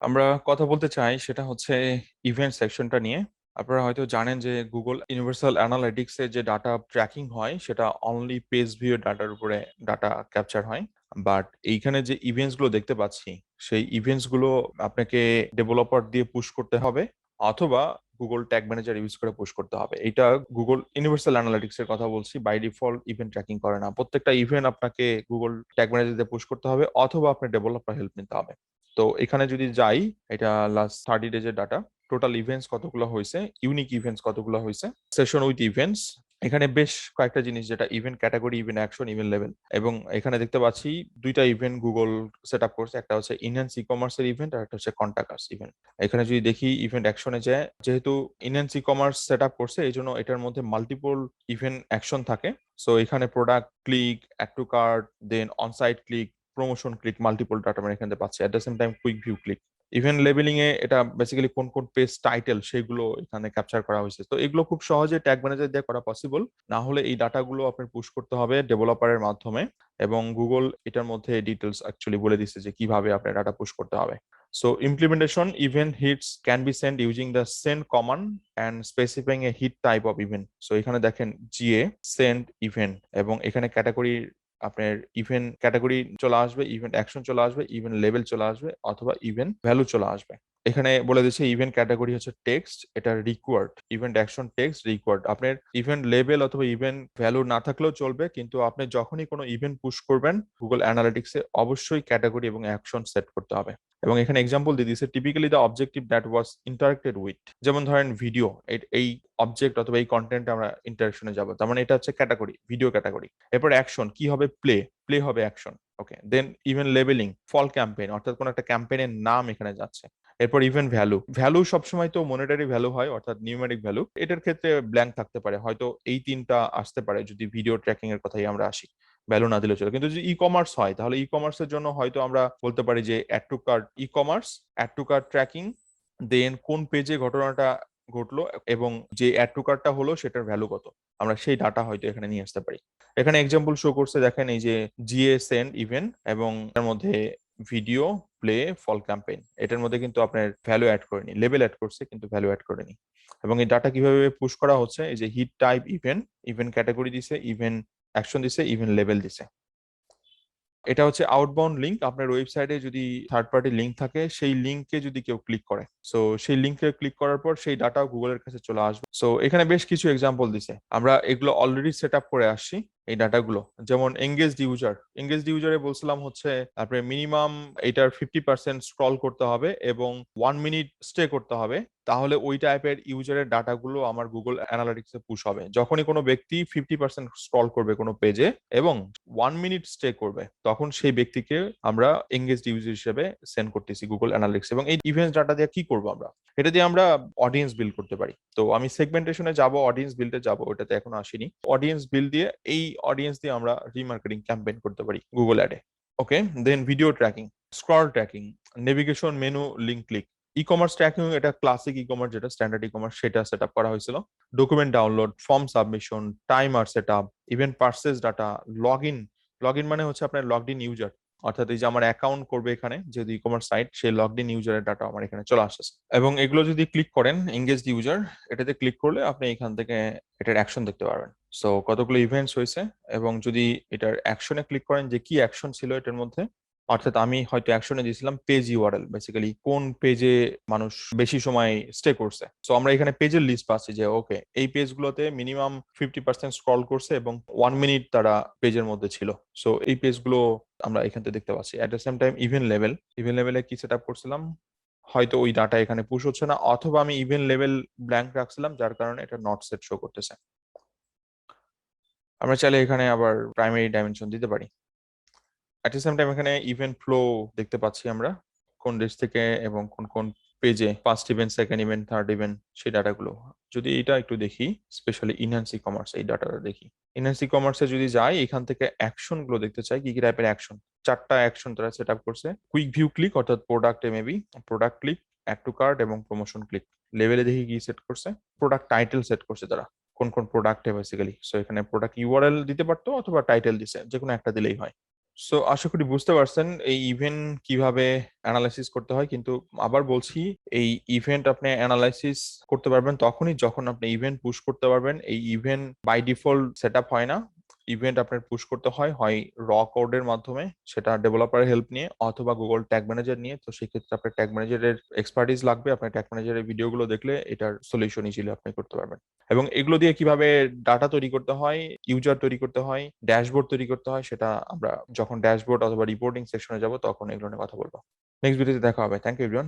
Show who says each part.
Speaker 1: আমরা কথা বলতে চাই সেটা হচ্ছে ইভেন্ট সেকশনটা নিয়ে। আপনারা হয়তো জানেন যে গুগল ইউনিভার্সাল অ্যানালিটিক্স এর যে ডাটা ট্র্যাকিং হয় সেটা অনলি পেজ ভিউ ডাটার উপরে ডাটা ক্যাপচার হয়। বাট এইখানে যে ইভেন্টস গুলো দেখতে পাচ্ছি সেই ইভেন্টস গুলো আপনাকে ডেভেলপার দিয়ে পুশ করতে হবে, অথবা গুগল ট্যাগ ম্যানেজার ইউজ করে পুশ করতে হবে। এটা গুগল ইউনিভার্সাল অ্যানালিটিক্স এর কথা বলছি। বাই ডিফল্ট ইভেন্ট ট্র্যাকিং করে না, প্রত্যেকটা ইভেন্ট আপনাকে গুগল ট্যাগ ম্যানেজার দিয়ে পুশ করতে হবে, অথবা আপনার ডেভেলপার হেল্প নিতে হবে। তো এখানে যদি যাই, এটা লাস্ট 30 ডেজের ডাটা, টোটাল ইভেন্টস কতগুলো হয়েছে, ইউনিক ইভেন্টস কতগুলো হয়েছে, সেশন উইথ ইভেন্টস। এখানে বেশ কয়েকটা জিনিস, যেটা event category, event action, event level. এবং এখানে দেখতে পাচ্ছি দুইটা ইভেন্ট গুগল সেট আপ করছে, একটা হচ্ছে ইনহ্যান্স ই কমার্সের ইভেন্ট, আর একটা হচ্ছে কন্টাক্ট ইভেন্ট। এখানে যদি দেখি ইভেন্ট অ্যাকশনে যায়, যেহেতু enhance e commerce set up করছে এই জন্য এটার মধ্যে মাল্টিপল ইভেন্ট অ্যাকশন থাকে। সো এখানে product click, add to cart, then onsite click, promotion click, multiple data আমরা এখানে পাচ্ছি। At the same time quick view click. Event labeling এ এটা বেসিক্যালি কোন কোন পেজ টাইটেল সেগুলো এখানে ক্যাপচার করা হয়েছে। তো এগুলো খুব সহজে ট্যাগ ম্যানেজার দিয়ে করা পসিবল। না হলে এই ডাটাগুলো আপনার পুশ করতে হবে ডেভেলপারের মাধ্যমে, এবং গুগল এটার মধ্যে ডিটেলস অ্যাকচুয়ালি বলে দিচ্ছে যে কিভাবে আপনার ডাটা পুশ করতে হবে। So implementation event hits can be sent using the send command and specifying a hit type of event. So এখানে দেখেন GA send event, এবং এখানে ক্যাটাগরি আপনার ইভেন্ট ক্যাটাগরি চলে আসবে, ইভেন্ট অ্যাকশন চলে আসবে, ইভেন্ট লেভেল চলে আসবে, অথবা ইভেন্ট ভ্যালু চলে আসবে। এখানে বলে দিচ্ছে ইভেন্ট ক্যাটাগরি হচ্ছে টেক্সট, এটা required. Event action text required. আপনার ইভেন্ট লেভেল অথবা ইভেন্ট ভ্যালু না থাকলেও চলবে, কিন্তু আপনি যখনই কোনো ইভেন্ট পুশ করবেন গুগল অ্যানালিটিক্সে অবশ্যই ক্যাটাগরি এবং অ্যাকশন সেট করতে হবে। এবং এখানে এক্সাম্পল দিয়ে দিচ্ছে typically the objective that was interacted with. যেমন ধরেন ভিডিও, এই অবজেক্ট অথবা এই কন্টেন্ট আমরা ইন্টারেকশনে যাবো, তার মানে এটা হচ্ছে ক্যাটাগরি, ভিডিও ক্যাটাগরি। এরপর অ্যাকশন কি হবে, প্লে, প্লে হবে অ্যাকশন। ওকে, দেন ইভেন্ট লেবেলিং, ফল ক্যাম্পেইন, অর্থাৎ কোন একটা ক্যাম্পেইনের নাম এখানে যাচ্ছে। এরপর ইভেন্ট ভ্যালু, ভ্যালু সবসময় তো মনিটারি ভ্যালু হয়, অর্থাৎ নিউমেরিক ভ্যালু। এটার ক্ষেত্রে ব্ল্যাঙ্ক থাকতে পারে, হয়তো এই তিনটা আসতে পারে যদি ভিডিও ট্র্যাকিং এর কথাই আমরা আসি। ভ্যালু না দিলে চলে। কিন্তু যদি ই কমার্স হয় তাহলে ই কমার্সের জন্য হয়তো আমরা বলতে পারি যে add to cart e commerce, add to cart tracking, then কোন পেজে ঘটনাটা ঘটলো, এবং যে অ্যাড টু কার্টটা হলো সেটার ভ্যালু কত, আমরা সেই ডাটা হয়তো এখানে নিয়ে আসতে পারি। এখানে এক্সাম্পল শো করছে, দেখেন এই যে জিএ সেন্ড ইভেন্ট, এবং তার মধ্যে ভিডিও প্লে ফল ক্যাম্পেইন, এটার মধ্যে কিন্তু আপনার ভ্যালু অ্যাড করেনি, লেভেল অ্যাড করছে কিন্তু ভ্যালু অ্যাড করেনি। এবং এই ডাটা কিভাবে পুশ করা হচ্ছে, এই যে hit type event, event category দিছে, ইভেন্ট অ্যাকশন দিছে, ইভেন্ট লেভেল দিছে। এটা হচ্ছে আউটবাউন্ড লিঙ্ক। আপনার ওয়েবসাইটে যদি থার্ড পার্টি লিঙ্ক থাকে, সেই লিঙ্কে যদি কেউ ক্লিক করে, সো সেই লিঙ্কে ক্লিক করার পর সেই ডাটা গুগলের কাছে চলে আসবে। সো এখানে বেশ কিছু এক্সাম্পল দিছে, আমরা এগুলো অলরেডি সেট আপ করে আসছি এই ডাটাগুলো। যেমন এঙ্গেজড ইউজার, এঙ্গেজড ইউজারে বলছিলাম হচ্ছে আপনার মিনিমাম এটার 50% স্ক্রল করতে হবে এবং 1 মিনিট স্টে করতে হবে, তাহলে ওই টাইপের ইউজারের ডাটাগুলো আমার গুগল অ্যানালিটিক্সে পুশ হবে। যখনই কোনো ব্যক্তি 50% স্ক্রল করবে কোনো পেজে এবং 1 মিনিট স্টে করবে, তখন সেই ব্যক্তিকে আমরা এঙ্গেজড ইউজার হিসেবে সেন্ড করতেছি গুগল অ্যানালিটিক্স। এবং এই ইভেন্ট ডাটা দিয়ে কি করবো আমরা, এটা দিয়ে আমরা অডিয়েন্স বিল্ড করতে পারি। তো আমি সেগমেন্টেশনে যাব, অডিয়েন্স বিল্ডে যাব, ওটাতে এখনো আসিনি। অডিয়েন্স বিল্ড দিয়ে এই অডিয়েন্স দিয়ে আমরা রিমার্কেটিং ক্যাম্পেইন করতে পারি গুগল অ্যাডে। Okay, then video tracking, scroll tracking, navigation menu, link click. E commerce tracking, এটা ক্লাসিক ই কমার্স যেটা স্ট্যান্ডার্ড ই কমার্স সেটা সেট আপ করা হয়েছিল। Document download, form submission, timer set up, event purchase data, log in. Log in মানে হচ্ছে আপনার logged in user, অর্থাৎ এই যে আমার অ্যাকাউন্ট করবে এখানে যেহেতু ই কমার্স সাইট, সেই লগড ইন ইউজারের ডাটা আমার এখানে চলে আসছে। এবং এগুলো যদি ক্লিক করেন এঙ্গেজড ইউজার, এটাতে ক্লিক করলে আপনি এখান থেকে এটার অ্যাকশন দেখতে পারবেন। সো কতগুলো ইভেন্টস হয়েছে, এবং যদি এটার অ্যাকশনে ক্লিক করেন যে কি অ্যাকশন ছিল এটার মধ্যে, অর্থাৎ আমি হয়তো অ্যাকশনে দিয়েছিলাম পেজ ইউআরএল, বেসিক্যালি কোন পেজে মানুষ বেশি সময় স্টে করছে। সো আমরা এখানে পেজের লিস্ট পাচ্ছি যে ওকে এই পেজগুলোতে মিনিমাম 50% স্ক্রল করছে এবং 1 মিনিট তারা পেজের মধ্যে ছিল। সো এই পেজগুলো আমরা এখান থেকে দেখতে পাচ্ছি। At the same time event level, event লেভেলে কি সেট আপ করছিলাম, হয়তো ওই ডাটা এখানে পুশ হচ্ছে না, অথবা আমি ইভেন্ট লেভেল ব্ল্যাঙ্ক রাখছিলাম যার কারণে এটা নট সেট শো করতেছে। আমরা চাইলে এখানে আবার প্রাইমারি ডাইমেনশন দিতে পারি। অ্যাট দ্য সেম টাইম এখানে ইভেন্ট ফ্লো দেখতে পাচ্ছি আমরা, কোন দেশ থেকে এবং কোন কোন পেজে first event, second event, third event, সেই ডাটাগুলো। যদি এটা একটু দেখি, স্পেশালি ইনহ্যান্স ই কমার্স এই ডাটাটা দেখি। ইনহ্যান্স ই কমার্সে যদি যাই, এখান থেকে অ্যাকশন গুলো দেখতে চাই, কি কি টাইপের অ্যাকশন। 4টা অ্যাকশন তারা সেট আপ করছে। কুইক ভিউ ক্লিক, অর্থাৎ প্রোডাক্টে maybe product click, add to cart এবং প্রমোশন ক্লিক। লেভেলে দেখি কি সেট করছে, প্রোডাক্ট টাইটেল সেট করছে তারা, কোন কোন প্রোডাক্টে বেসিক্যালি। সো এখানে প্রোডাক্ট ইউআরএল দিতে পারতো অথবা টাইটেল দিছে, যে কোনো একটা দিলেই হয়। সো আশা করি বুঝতে পারছেন এই ইভেন্ট কিভাবে অ্যানালাইসিস করতে হয়। কিন্তু আবার বলছি, এই ইভেন্ট আপনি অ্যানালাইসিস করতে পারবেন তখনই যখন আপনি ইভেন্ট পুশ করতে পারবেন। এই event by default set up হয় না, ইভেন্ট আপনার পুশ করতে হয় হয় র কোডের মাধ্যমে, সেটা ডেভেলপারের হেল্প নিয়ে, অথবা গুগল ট্যাগ ম্যানেজার নিয়ে। তো সেক্ষেত্রে আপনার ট্যাগ ম্যানেজারের এক্সপার্টিস লাগবে। আপনার ট্যাগ ম্যানেজারের ভিডিওগুলো দেখলে এটার সলিউশন ইজিলি আপনি করতে পারবেন। এবং এগুলো দিয়ে কিভাবে ডাটা তৈরি করতে হয়, ইউজার তৈরি করতে হয়, ড্যাশবোর্ড তৈরি করতে হয়, সেটা আমরা যখন ড্যাশবোর্ড অথবা রিপোর্টিং সেকশনে যাব তখন এগুলো নিয়ে কথা বলবো। নেক্সট ভিডিওতে দেখা হবে। Thank you everyone.